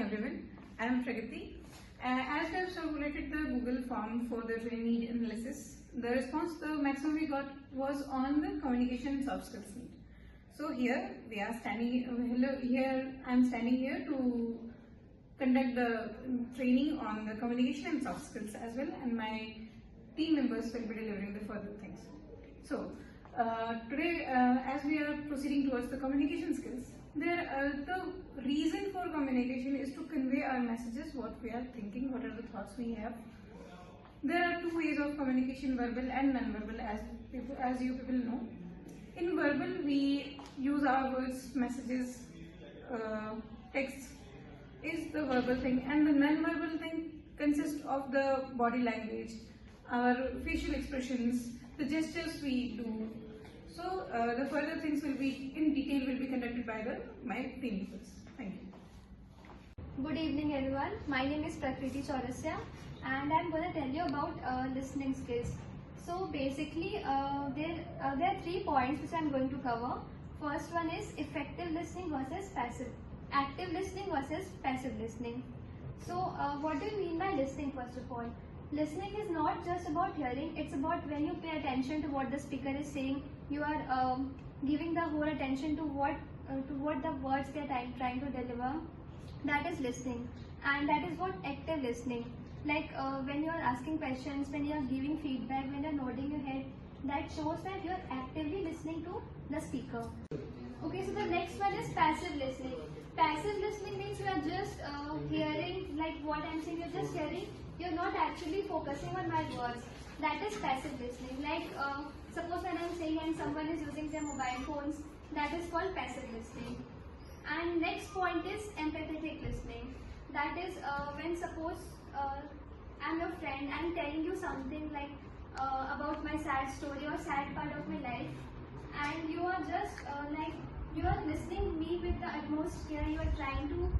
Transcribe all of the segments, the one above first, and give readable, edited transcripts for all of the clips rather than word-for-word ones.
everyone. I am Pragati. As we have circulated the Google form for the trainee analysis, the response the maximum we got was on the communication and soft skills need. So here we are standing. I am standing here to conduct the training on the communication and soft skills as well, and my team members will be delivering the further things. So today, as we are proceeding towards the communication skills, the reason for communication is to convey our messages, what we are thinking, what are the thoughts we have. There are two ways of communication, verbal and non-verbal, as you people know. In verbal, we use our words, messages, texts is the verbal thing, and the non-verbal thing consists of the body language, our facial expressions, the gestures we do. So the further things will be in detail will be conducted by my team members. Thank you. Good evening everyone. My name is Prakriti Chaurasya and I'm going to tell you about listening skills. So basically there are 3 points which I'm going to cover. First one is effective listening versus active listening versus passive listening. So what do you mean by listening first of all? Listening is not just about hearing, it's about when you pay attention to what the speaker is saying, you are giving the whole attention to what the words they are trying to deliver. That is listening, and that is what active listening. Like when you are asking questions, when you are giving feedback, when you are nodding your head, that shows that you are actively listening to the speaker. Okay, so the next one is passive listening. Passive listening means you are just hearing, like what I am saying, you are just hearing. You are not actually focusing on my words. That is passive listening. Like suppose when I am saying and someone is using their mobile phones, that is called passive listening. And next point is empathetic listening. That is when suppose I am your friend, I am telling you something like about my sad story or sad part of my life, and you are just you are listening me with the utmost care. You are trying to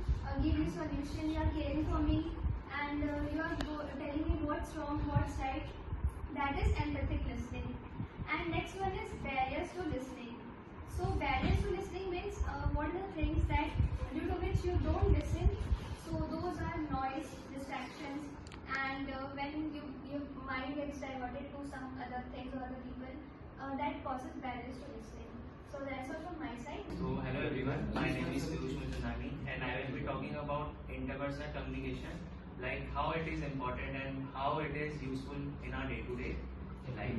give me solution. You are caring for me, and you are telling me what's wrong, what's right. That is empathic listening. And next one is barriers to listening. So barriers to listening means what are the things that due to which you don't listen. So those are noise, distractions, and when your mind gets diverted to some other things or other people, that causes barriers to listening. So that's all from my side. So hello everyone, my name is Piyush Mujunani and I will be talking about interpersonal communication, like how it is important and how it is useful in our day-to-day life.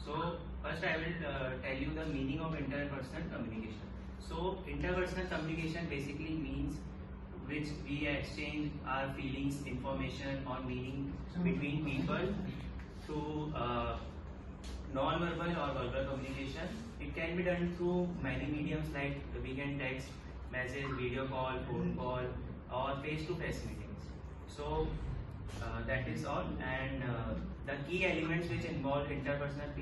So first I will tell you the meaning of interpersonal communication. So interpersonal communication basically means which we exchange our feelings, information or meaning between people through non-verbal or verbal communication. It can be done through many mediums like we can text, message, video call, phone call or face-to-face meetings. So that is all, and the key elements which involve interpersonal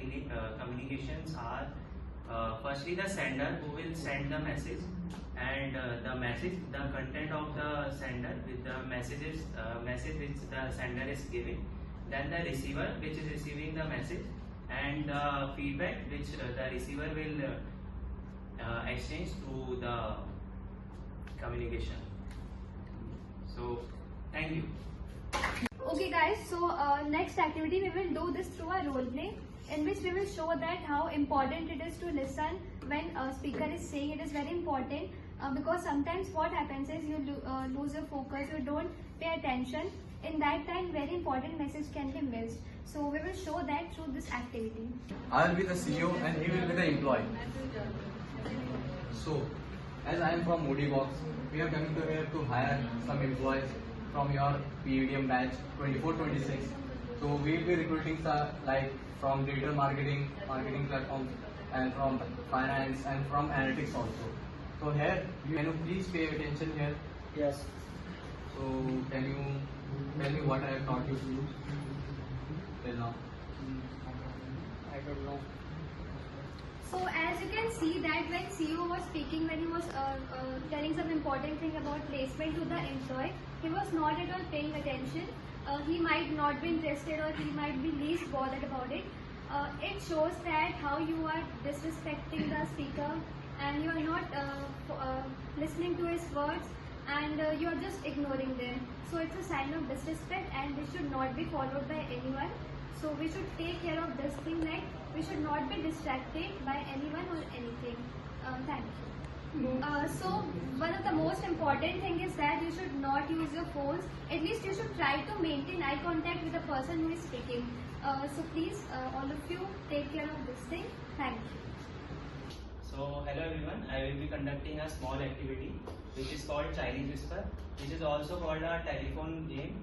communications are firstly the sender who will send the message, and the content of the sender with the message which the sender is giving, then the receiver which is receiving the message, and the feedback which the receiver will exchange through the communication. So thank you. Okay guys, so next activity we will do this through a role play in which we will show that how important it is to listen when a speaker is saying. It is very important because sometimes what happens is you lose your focus, you don't pay attention. In that time, very important message can be missed. So we will show that through this activity. I will be the CEO and he will be the employee. So, as I am from Moody Box, we are coming to here to hire some employees from your PEDM batch 24-26. So we will be recruiting like from digital marketing platforms, and from finance and from analytics also. So here, can you please pay attention here? Yes. So can you tell me what I have taught you to do till now? I don't know. So as you can see that when CEO was speaking, when he was telling some important thing about placement to the employee, he was not at all paying attention. He might not be interested or he might be least bothered about it. It shows that how you are disrespecting the speaker and you are not listening to his words, and you are just ignoring them. So it's a sign of disrespect and this should not be followed by anyone. So we should take care of this thing, like we should not be distracted by anyone or anything. Thank you. So one of the most important thing is that you should not use your phones. At least you should try to maintain eye contact with the person who is speaking. So please, all of you, take care of this thing. Thank you. So hello everyone, I will be conducting a small activity which is called Chinese Whisper, which is also called a telephone game.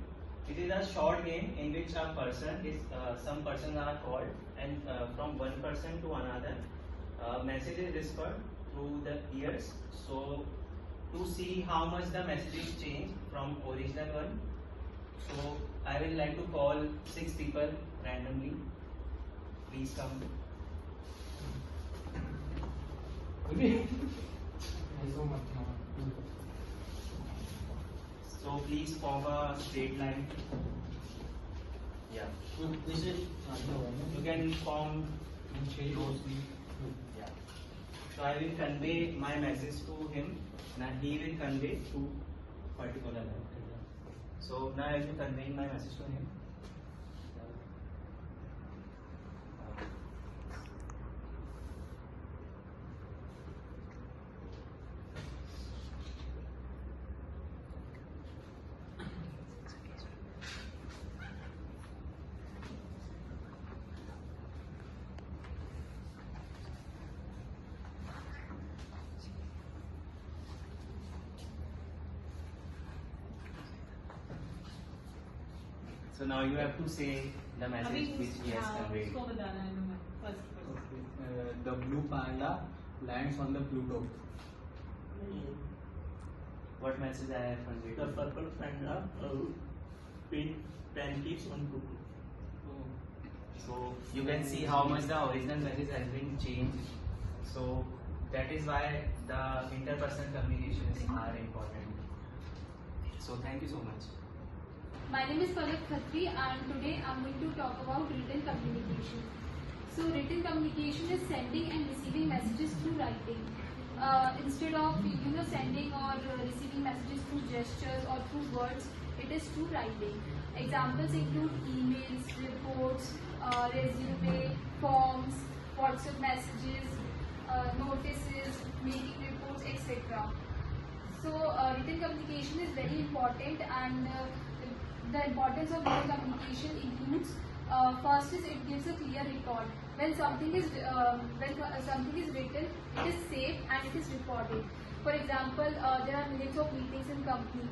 It is a short game in which a person is, some persons are called, and from one person to another, message is whispered through the ears. So to see how much the message is changed from original one, so I will like to call 6 people randomly. Please come. So please form a straight line. Yeah. You can form closely. Yeah. So I will convey my message to him. Now he will convey to particular line. So now I will be conveying my message to him. So now you have to say the message which he has conveyed. The blue panda lands on the Pluto. What message I have conveyed? The purple panda pancakes on Pluto. So you can see how much the original message has been changed. So that is why the interpersonal communications are important. So thank you so much. My name is Palak Khatri and today I am going to talk about written communication. So written communication is sending and receiving messages through writing. Instead of sending or receiving messages through gestures or through words, it is through writing. Examples include emails, reports, resume, forms, WhatsApp messages, notices, meeting reports, etc. So written communication is very important, and the importance of written communication includes, first is it gives a clear record. When something is written, it is saved and it is recorded. For example, there are minutes of meetings in company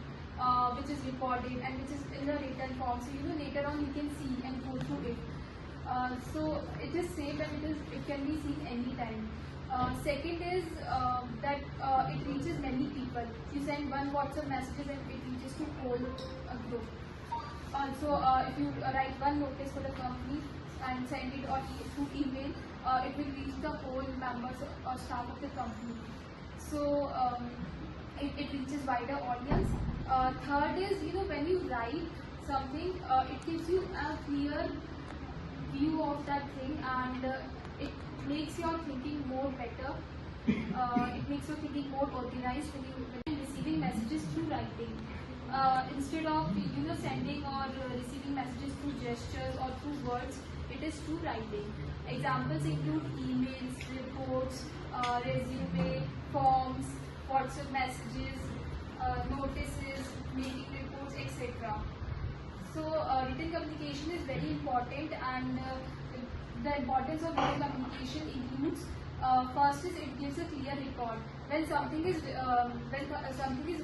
which is recorded and which is in the written form. So later on you can see and go through it. So it is saved and it can be seen anytime. Second is that it reaches many people. You send one WhatsApp message and it reaches to whole group. Also, if you write one notice for the company and send it through email, it will reach the whole members or staff of the company. So it reaches wider audience. Third is, when you write something, it gives you a clear view of that thing, and it makes your thinking more better. It makes your thinking more organized when you receiving messages through writing. Instead of sending or receiving messages through gestures or through words, it is through writing. Examples include emails, reports, resume, forms, WhatsApp messages, notices, meeting reports, etc. So written communication is very important, and the importance of written communication includes, first is it gives a clear record. When something is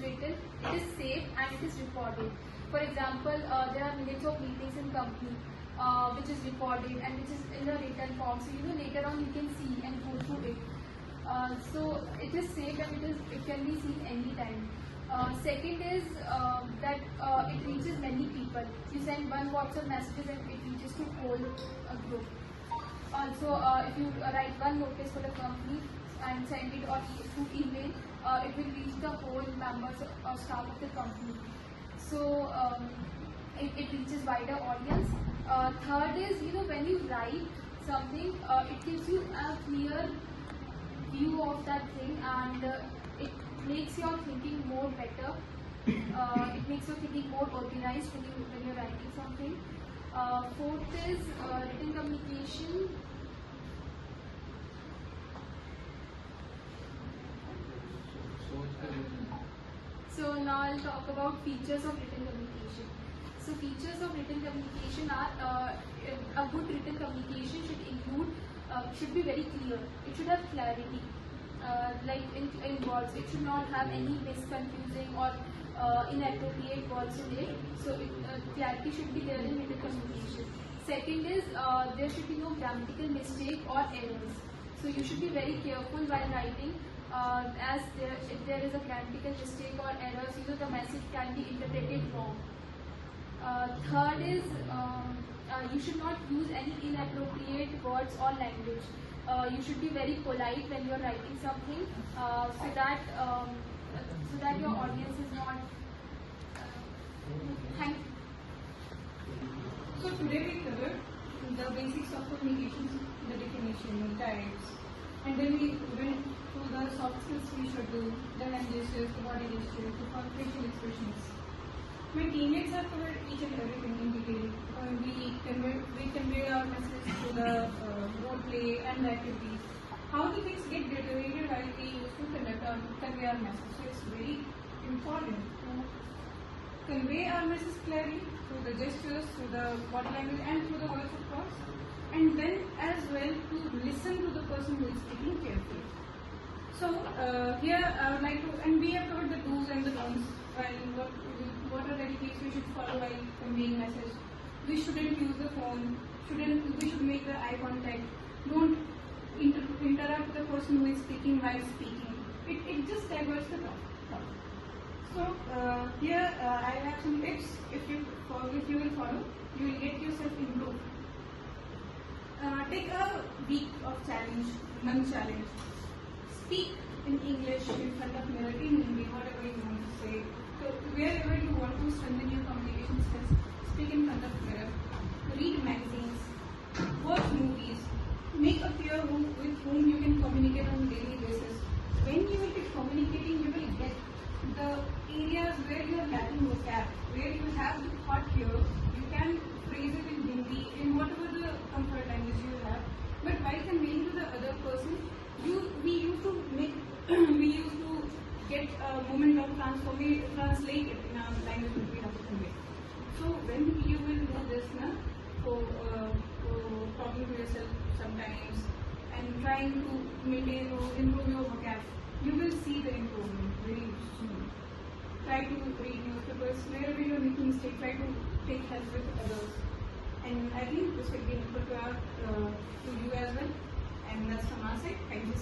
written, it is saved and it is recorded. For example, there are minutes of meetings in company which is recorded and which is in the written form. So later on you can see and go through it. So it is saved and it can be seen anytime. Second is that it reaches many people. You send one WhatsApp message and it reaches to whole group. Also, if you write one notice for the company and send it through email, it will reach the whole members or staff of the company. So it reaches wider audience. Third is, when you write something, it gives you a clear view of that thing, and it makes your thinking more better. It makes your thinking more organized when you're writing something. Fourth is written communication. So now I'll talk about features of written communication. So features of written communication are a good written communication should be very clear. It should have clarity. Like in words, it should not have any misconfusing or inappropriate words in it. So clarity should be there in written communication. Second is there should be no grammatical mistake or errors. So you should be very careful while writing, as if there is a grammatical mistake or errors, the message can be interpreted wrong. Third is you should not use any inappropriate words or language. You should be very polite when you are writing something, so that your audience is not. Thank you. So today we covered the basics of communications, the definition, types, and then we went through the soft skills we should do, the hand gestures, the body gestures, the facial expressions. My teammates have covered each and everything in detail. We convey our message through the role play and the activities. How the things get deteriorated while we used to convey our message. So it's very important to convey our message clearly through the gestures, through the body language, and through the words, of course. And then as well to listen to the person who is speaking carefully. So here I would like to, and we have covered the do's and the don'ts, and what are the etiquettes we should follow while conveying message. We shouldn't use the phone. We should make the eye contact. Don't interrupt the person who is speaking while speaking. It just diverts the topic. So here I have some tips. If you will follow, you will get yourself improved. Take a week of challenge, month challenge. Speak in English in front of mirror, in Hindi, whatever you want to say. So wherever you want to strengthen your communication skills, speak in front of mirror. Read magazines, watch movies, make a peer with whom you can communicate on a daily basis. When you will be communicating, you will get the areas where you are lacking vocab, where you have the thought here, you can phrase it in Hindi, in whatever the comfort language you have. But while conveying to the other person, we used to get a moment of translate it in our language that we have to convey. So when you will do this for talking to yourself sometimes and trying to maintain or improve your vocab, you will see the improvement very soon. Try to read newspapers. Wherever you are making mistakes, try to take help with others. And I think this will be helpful to you as well. And that's from our side. Thank you.